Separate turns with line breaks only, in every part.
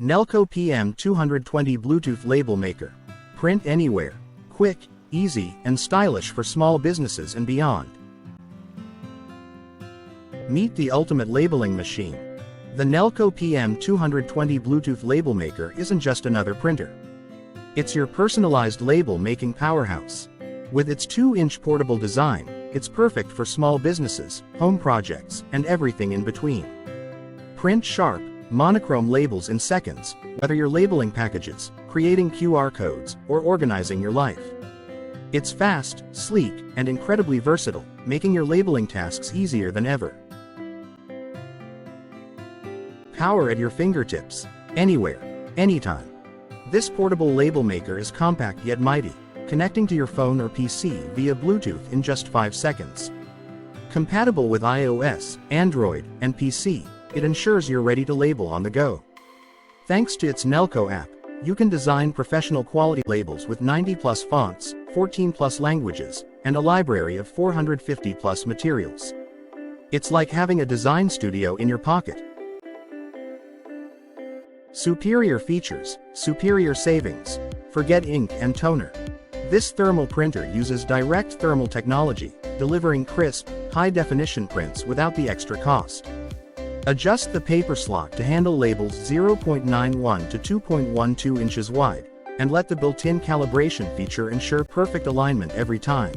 Nelko PM220 Bluetooth Label Maker. Print anywhere. Quick, easy, and stylish for small businesses and beyond. Meet the ultimate labeling machine. The Nelko PM220 Bluetooth Label Maker isn't just another printer. It's your personalized label-making powerhouse. With its 2-inch portable design, it's perfect for small businesses, home projects, and everything in between. Print sharp, monochrome labels in seconds, whether you're labeling packages, creating QR codes, or organizing your life. It's fast, sleek, and incredibly versatile, making your labeling tasks easier than ever. Power at your fingertips, anywhere, anytime. This portable label maker is compact yet mighty, connecting to your phone or PC via Bluetooth in just 5 seconds. Compatible with iOS, Android, and PC, it ensures you're ready to label on the go. Thanks to its Nelko app, you can design professional quality labels with 90+ fonts, 14+ languages, and a library of 450+ materials. It's like having a design studio in your pocket. Superior features, superior savings. Forget ink and toner. This thermal printer uses direct thermal technology, delivering crisp, high-definition prints without the extra cost. Adjust the paper slot to handle labels 0.91 to 2.12 inches wide, and let the built-in calibration feature ensure perfect alignment every time.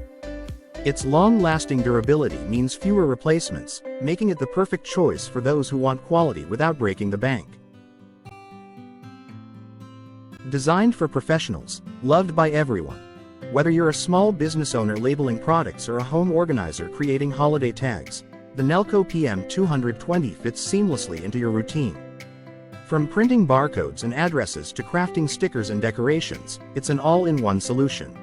Its long-lasting durability means fewer replacements, making it the perfect choice for those who want quality without breaking the bank. Designed for professionals, loved by everyone. Whether you're a small business owner labeling products or a home organizer creating holiday tags, the Nelko PM220 fits seamlessly into your routine. From printing barcodes and addresses to crafting stickers and decorations, it's an all-in-one solution.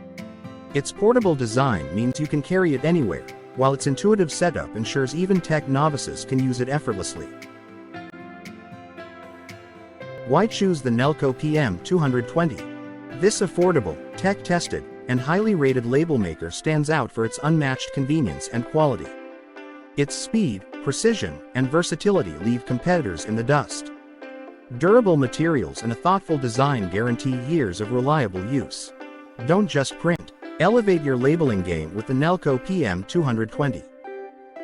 Its portable design means you can carry it anywhere, while its intuitive setup ensures even tech novices can use it effortlessly. Why choose the Nelko PM220? This affordable, tech-tested, and highly rated label maker stands out for its unmatched convenience and quality. Its speed, precision, and versatility leave competitors in the dust. Durable materials and a thoughtful design guarantee years of reliable use. Don't just print. Elevate your labeling game with the Nelko PM220.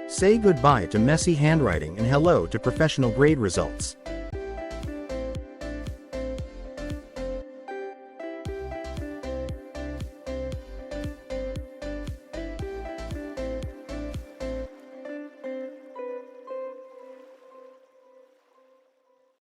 Say goodbye to messy handwriting and hello to professional-grade results.